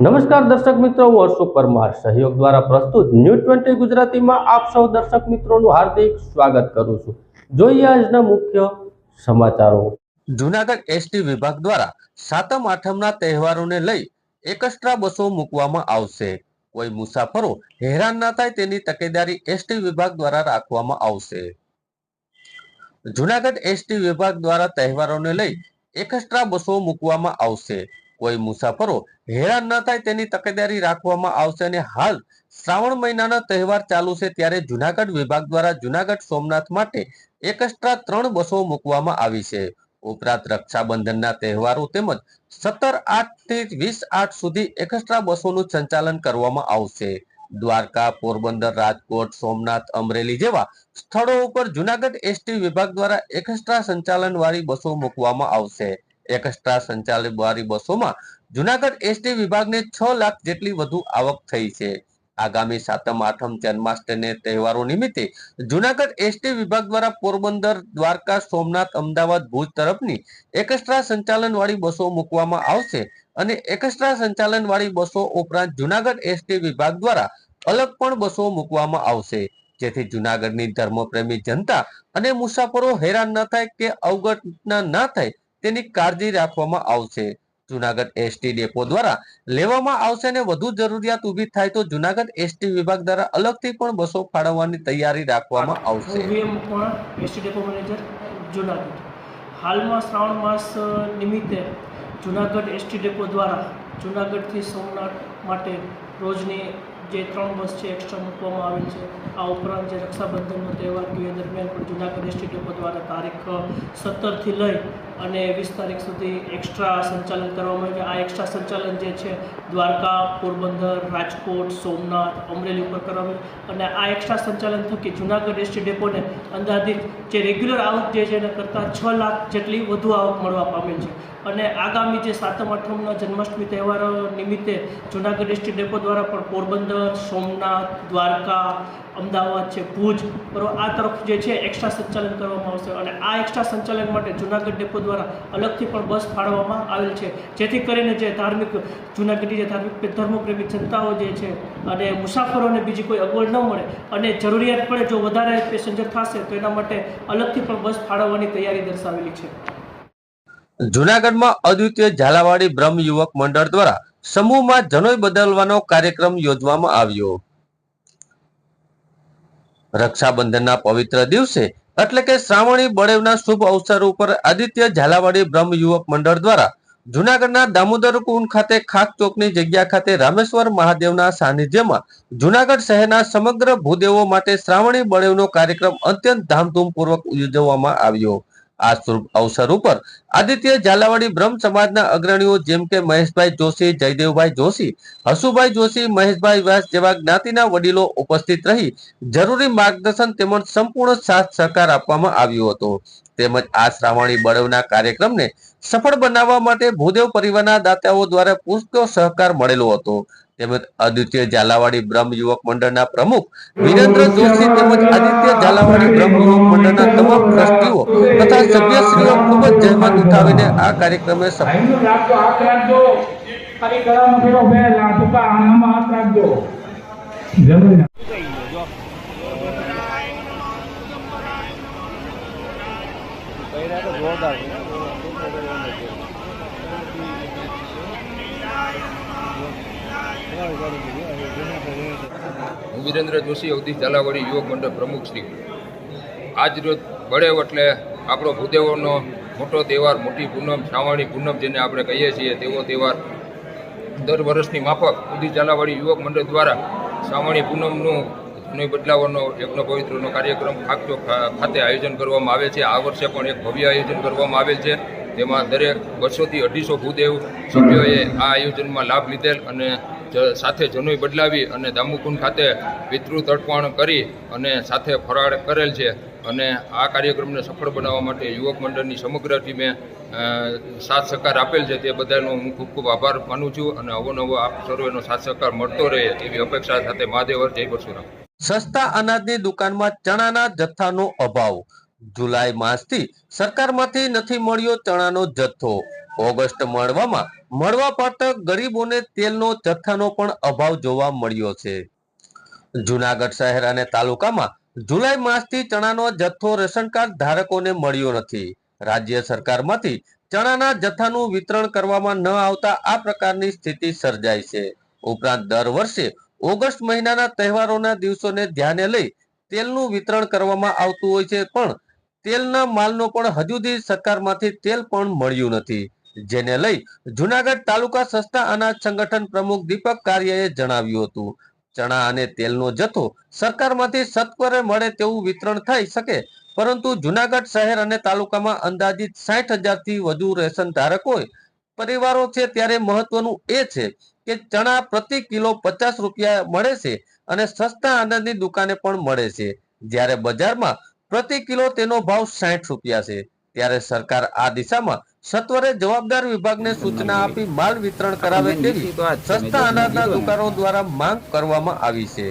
નમસ્કાર દર્શક મિત્રો, હું અશોક પરમાર સહયોગ દ્વારા પ્રસ્તુત ન્યૂઝ 20 ગુજરાતીમાં આપ સૌ દર્શક મિત્રોનું હાર્દિક સ્વાગત કરું છું। જોઈએ આજના મુખ્ય સમાચારો। જૂનાગઢ એસટી વિભાગ દ્વારા સાતમ આઠમના તહેવારોને લઈ એક્સ્ટ્રા બસો મૂકવામાં આવશે। કોઈ મુસાફરો હેરાન ન થાય તેની તકેદારી એસટી વિભાગ દ્વારા રાખવામાં આવશે। જૂનાગઢ એસટી વિભાગ દ્વારા તહેવારોને લઈ એક્સ્ટ્રા બસો મૂકવામાં આવશે। કોઈ મુસાફરો હેરાન ન થાય તેની તકેદારી રાખવામાં આવશે અને હાલ શ્રાવણ મહિનાનો તહેવાર ચાલુ છે ત્યારે જૂનાગઢ વિભાગ દ્વારા જૂનાગઢ સોમનાથ માટે એક્સ્ટ્રા 3 બસો મૂકવામાં આવી છે। ઉપરાંત રક્ષાબંધનના તહેવારો તેમજ 17/8 થી 20/8 સુધી એક્સ્ટ્રા બસોનું સંચાલન કરવામાં આવશે। દ્વારકા, પોરબંદર, રાજકોટ, સોમનાથ, અમરેલી જેવા સ્થળો ઉપર જૂનાગઢ એસટી વિભાગ દ્વારા એક્સ્ટ્રા સંચાલન વાળી બસો મૂકવામાં આવશે। એક્સ્ટ્રા સંચાલન વાળી બસોમાં જૂનાગઢ એસટી વિભાગને 6 લાખ જેટલી વધુ આવક થઈ છે। આગામી સાતમ આઠમ જન્માષ્ટમી તહેવારો નિમિત્તે જૂનાગઢ એસટી વિભાગ દ્વારા પોરબંદર, દ્વારકા, સોમનાથ, અમદાવાદ, ભુજ તરફની એક્સ્ટ્રા સંચાલન વાળી બસો મૂકવામાં આવશે અને એક્સ્ટ્રા સંચાલન વાળી બસો ઉપરાંત જૂનાગઢ એસટી વિભાગ દ્વારા અલગ પણ બસો મૂકવામાં આવશે જેથી જૂનાગઢની ધર્મપ્રેમી જનતા અને મુસાફરો હેરાન ન થાય કે અવગણના ન થાય તેની કાળજી રાખવામાં આવશે। જૂનાગઢ એસટી ડેપો દ્વારા લેવામાં આવશે અને વધુ જરૂરિયાત ઊભી થાય તો જૂનાગઢ એસટી વિભાગ દ્વારા અલગથી પણ બસો ફાળવવાની તૈયારી રાખવામાં આવશે। એસટી ડેપો મેનેજર જૂનાગઢ હાલમાં શ્રાવણ માસ નિમિત્તે જૂનાગઢ એસટી ડેપો દ્વારા જૂનાગઢથી સોમનાથ માટે રોજની જે 3 બસ છે એક્સ્ટ્રા મૂકવામાં આવેલ છે। આ ઉપરાંત જે રક્ષાબંધનનો તહેવાર દરમિયાન પણ જૂનાગઢ એસટી ડેપો દ્વારા તારીખ 17 થી લઈ અને 20 તારીખ સુધી એક્સ્ટ્રા સંચાલન કરવામાં આવે છે। આ એક્સ્ટ્રા સંચાલન જે છે દ્વારકા, પોરબંદર, રાજકોટ, સોમનાથ, અમરેલી ઉપર કરવામાં અને આ એક્સ્ટ્રા સંચાલન થકી જૂનાગઢ એસટી ડેપોને અંદાજિત જે રેગ્યુલર આવક જે છે એના કરતાં 6 લાખ જેટલી વધુ આવક મળવા પામેલ છે અને આગામી જે સાતમ આઠમના જન્માષ્ટમી તહેવાર નિમિત્તે જૂનાગઢ એસટી ડેપો દ્વારા પણ પોરબંદર, સોમનાથ, દ્વારકા, અમદાવાદ છે, ભુજ બરાબર આ તરફ જે છે એક્સ્ટ્રા સંચાલન કરવામાં આવશે અને આ એક્સ્ટ્રા સંચાલન માટે જૂનાગઢ ડેપો દ્વારા અલગથી પણ બસ ફાળવવામાં આવેલ છે જેથી કરીને જે ધાર્મિક જૂનાગઢની જે ધાર્મિક ધર્મપ્રેમી જનતાઓ જે છે અને મુસાફરોને બીજી કોઈ અગવડ ન મળે અને જરૂરિયાત પડે જો વધારે પેસેન્જર થશે તો એના માટે અલગથી પણ બસ ફાળવવાની તૈયારી દર્શાવેલી છે। જૂનાગઢમાં અદ્વિતીય ઝાલાવાડી બ્રહ્મ યુવક મંડળ દ્વારા સમૂહમાં જનોઈ બદલવાનો કાર્યક્રમ યોજવામાં આવ્યો। રક્ષાબંધનના પવિત્ર દિવસે એટલે કે શ્રાવણી બળેવના શુભ અવસર ઉપર આદિત્ય ઝાલાવાડી બ્રહ્મ યુવક મંડળ દ્વારા જૂનાગઢના દામોદર કુંડ ખાતે ખાક ચોકની જગ્યા ખાતે રામેશ્વર મહાદેવના સાનિધ્યમાં જૂનાગઢ શહેરના સમગ્ર ભૂદેવો માટે શ્રાવણી બળેવનો કાર્યક્રમ અત્યંત ધામધૂમપૂર્વક ઉજવવામાં આવ્યો। આ શુભ અવસર ઉપર આદિત્ય ઝાલાવાડી બ્રહ્મ સમાજના અગ્રણીઓ જેમ કે મહેશભાઈ જોશી, જયદેવભાઈ જોશી, હસુભાઈ જોશી, મહેશભાઈ વ્યાસ જેવા જ્ઞાતિના વડીલો ઉપસ્થિત રહી જરૂરી માર્ગદર્શન તેમજ સંપૂર્ણ સાથ સહકાર આપવામાં આવ્યો હતો। તેમજ આ શ્રાવણી બળેવના કાર્યક્રમને સફળ બનાવવા માટે ભૂદેવ પરિવારના દાતાઓ દ્વારા પુષ્કળ સહકાર મળેલો હતો। તેમજ આદિત્ય ઝાલાવાડી બ્રહ્મ યુવક મંડળના પ્રમુખ વિરેન્દ્ર જોશી તેમજ આદિત્ય ઝાલાવાડી બ્રહ્મ યુવક મંડળના તમામ ટ્રસ્ટીઓ તથા સભ્યશ્રીઓ ખૂબ જ જહેમત ઉઠાવીને આ કાર્યક્રમને હું વિરેન્દ્ર જોશી, અવધીશ ઝાલાવાડી યુવક મંડળ પ્રમુખ શ્રી। આજ રોજ બળેવ એટલે આપણો ભૂદેવોનો મોટો તહેવાર, મોટી પૂનમ, શ્રાવણી પૂનમ જેને આપણે કહીએ છીએ તેવો તહેવાર દર વર્ષની માફક અવધીશ ઝાલાવાડી યુવક મંડળ દ્વારા શ્રાવણી પૂનમનું જનોઈ બદલાવવાનો યજ્ઞ પવિત્રનો કાર્યક્રમ ખાકચોક ખાતે આયોજન કરવામાં આવે છે। આ વર્ષે પણ એક ભવ્ય આયોજન કરવામાં આવેલ છે તેમાં દરેક 200 થી 250 ભૂદેવ સભ્યોએ આ આયોજનમાં લાભ લીધેલ અને સાથે જનોઈ બદલાવી અને દામુકુંડ ખાતે પિતૃ તર્પણ કરી અને સાથે ફરાળ કરેલ છે અને આ કાર્યક્રમને સફળ બનાવવા માટે યુવક મંડળની સમગ્ર ટીમે સાથ સહકાર આપેલ છે તે બધાનો હું ખૂબ ખૂબ આભાર માનું છું અને અવનવો આપ સર્વેનો સાથ સહકાર મળતો રહે એવી અપેક્ષા સાથે મહાદેવ જય પરશુરામ। સસ્તા અનાજની દુકાનમાં ચણાના જથ્થાનો અભાવ। જુલાઈ માસથી સરકારમાંથી નથી મળ્યો ચણાનો જથ્થો. ઓગસ્ટ મળવા પાત્ર ગરીબોને તેલનો જથ્થાનો પણ અભાવ જોવા મળ્યો છે. જુનાગઢ શહેર અને તાલુકામાં જુલાઈ માસથી ચણાનો જથ્થો રેશન કાર્ડ ધારકોને મળ્યો નથી. રાજ્ય સરકારમાંથી ચણાના જથ્થાનું વિતરણ કરવામાં ન આવતા આ પ્રકારની સ્થિતિ સર્જાય છે. ઉપરાંત દર વર્ષે ઓગસ્ટ મહિનાના તહેવારોના દિવસોને ધ્યાને લઈ તેલનું વિતરણ કરવામાં આવતું હોય છે, પણ તેલના માલનો પણ હજુ સુધી સરકારમાંથી તેલ પણ મળ્યું નથી. જેને લઈ જુનાગઢ તાલુકા સસ્તા અનાજ સંગઠન પ્રમુખ દીપક કારિયાએ જણાવ્યું હતું, ચણા અને તેલનો જથ્થો સરકારમાંથી સત્વરે મળે તેવું વિતરણ થઈ શકે, પરંતુ જુનાગઢ શહેર અને તાલુકામાં અંદાજિત 60,000 થી વધુ રેશન ધારકો પરિવારો છે, ત્યારે મહત્વનું એ છે કે ચણા પ્રતિ કિલો 50 રૂપિયા મળે છે અને સસ્તા અનાજની દુકાને પણ મળે છે, જ્યારે બજારમાં પ્રતિ કિલો તેનો ભાવ 60 રૂપિયા છે. ત્યારે સરકાર આ દિશામાં સત્વરે જવાબદાર વિભાગને સૂચના આપી માલ વિતરણ કરાવે તેવી સસ્તા અનાજના દુકાનો દ્વારા માંગ કરવામાં આવી છે.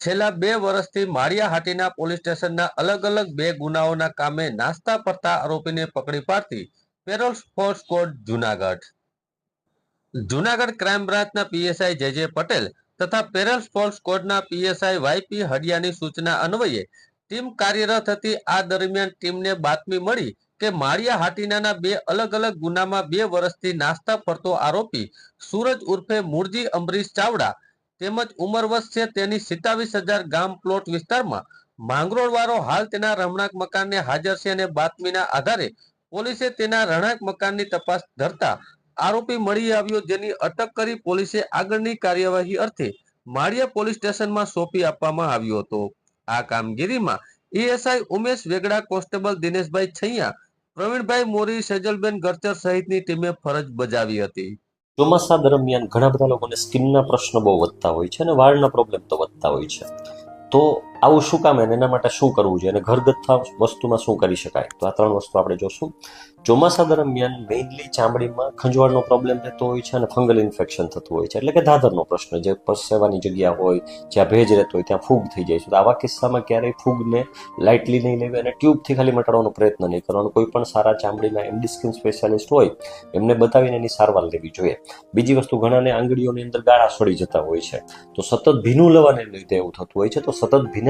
છેલ્લા 2 વર્ષથી માળિયા હાટીના પોલીસ સ્ટેશનના અલગ 2 ગુનાઓના કામે નાસ્તા ફરતા આરોપીને પકડી પાડતી parole force squad Junagadh crime બ્રાન્ચના પીએસઆઈ જે પટેલ તથા પેરોલ ફોર્સ સ્કોડના પીએસઆઈ વાયપી હડિયાની સૂચના અન્વયે ટીમ કાર્યરત હતી. આ દરમિયાન ટીમને બાતમી મળી કે માળિયા હાટીનાના 2 અલગ ગુનામાં 2 વર્ષથી નાસ્તા ફરતો આરોપી સૂરજ ઉર્ફે મુરજી અમરીશ ચાવડા તેમજ ઉંમર વર્ષ છે તેની 27,000 ગામ પ્લોટ વિસ્તારમાં માંગરોળવાળો હાલ તેના રહેણાંક મકાનને હાજર છે અને બાતમીના આધારે પોલીસે તેના રહેણાંક મકાનની તપાસ ધરતા આરોપી મળી આવ્યો, જેની અટક કરી પોલીસે આગળની કાર્યવાહી અર્થે માળિયા પોલીસ સ્ટેશનમાં સોંપી આપવામાં આવ્યો હતો. આ કામગીરીમાં એએસઆઈ ઉમેશ વેગડા, કોન્સ્ટેબલ દિનેશભાઈ છૈયા, પ્રવીણભાઈ મોરી, સેજલબેન ગરચર સહિતની ટીમે ફરજ બજાવી હતી. ચોમાસા દરમિયાન ઘણા બધા લોકોને સ્કિનના પ્રશ્નો બહુ વધતા હોય છે અને વાળના પ્રોબ્લેમ તો વધતા હોય છે. તો આવું શું કામ અને એના માટે શું કરવું જોઈએ અને ઘરગથ્થા વસ્તુમાં શું કરી શકાય, તો આ 3 વસ્તુ આપણે જોશું. ચોમાસા દરમિયાન મેઇનલી ચામડીમાં ખંજવાળનો પ્રોબ્લેમ થતો હોય છે અને ફંગલ ઇન્ફેક્શન થતું હોય છે, એટલે કે ધાધરનો પ્રશ્ન, જે પરસેવાની જગ્યા હોય જ્યાં ભેજ રહેતો હોય ત્યાં ફૂગ થઈ જાય છે. તો આવા કિસ્સામાં ક્યારેય ફૂગને લાઇટલી નહીં લેવી અને ટ્યુબથી ખાલી મટાડવાનો પ્રયત્ન નહીં કરવાનો. કોઈ પણ સારા ચામડીના એમડી સ્કિન સ્પેશિયાલિસ્ટ હોય એમને બતાવીને એની સારવાર લેવી જોઈએ. બીજી વસ્તુ, ઘણાને આંગળીઓની અંદર ગાળા સડી જતા હોય છે, તો સતત ભીનું લેવાને લીધે એવું થતું હોય છે. તો સતત ભીના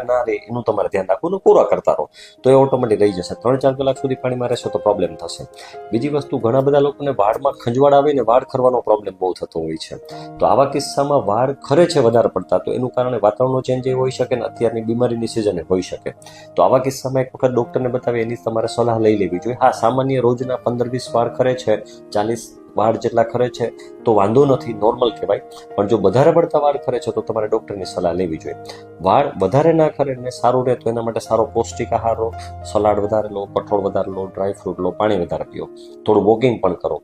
ના રહે એનું તમારે ધ્યાન રાખવું, કોરા કરતા રહો તો એ ઓટોમેટિક રહી જશે. 3-4 કલાક સુધી પાણીમાં રહેશો તો પ્રોબ્લેમ થશે. બીજી વસ્તુ, ઘણા બધા લોકોને વાળમાં ખંજવાળ આવે ને વાળ ખરવાનો પ્રોબ્લેમ બહુ થતો હોય છે. તો આવા કિસ્સામાં વાળ ખરે છે વધારે પડતા, તો એનું કારણે વાતાવરણનો ચેન્જ એ હોઈ શકે ને અત્યારની બીમારીની સિઝન હોઈ શકે. તો આવા કિસ્સામાં એક વખત ડોક્ટરને બતાવી એની તમારે સલાહ લઈ લેવી જોઈએ. હા, સામાન્ય રોજના 15-20 વાળ ખરે છે, 40 વાળ જેટલા ખરે છે તો વાંધો નથી, નોર્મલ કહેવાય. પણ જો વધારે પડતા વાળ ખરે છે તો તમારે ડોક્ટરની સલાહ લેવી જોઈએ. વાળ વધારે ના ખરે ને સારું રહે તો એના માટે સારો પૌષ્ટિક આહાર લો, સલાડ વધારે લો, કઠોળ વધારે લો, ડ્રાય ફ્રૂટ લો, પાણી વધારે પીઓ, થોડું વોકિંગ પણ કરો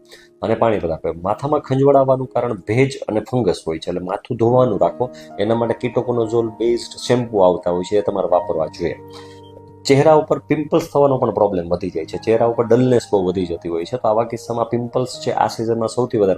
અને પાણી વધારે પીઓ. માથામાં ખંજવાળ આવવાનું કારણ ભેજ અને ફંગસ હોય છે, એટલે માથું ધોવાનું રાખો. એના માટે કીટોકોનોઝોલ બેઝડ શેમ્પુ આવતા હોય છે, એ તમારે વાપરવા જોઈએ. ચહેરા ઉપર પિમ્પલ્સ થવાનો પણ પ્રોબ્લેમ વધી જાય છે, ચહેરા ઉપર ડલનેસ બહુ વધી જતી હોય છે. તો આવા કિસ્સામાં પિમ્પલ્સ છે આ સિઝનમાં સૌથી વધારે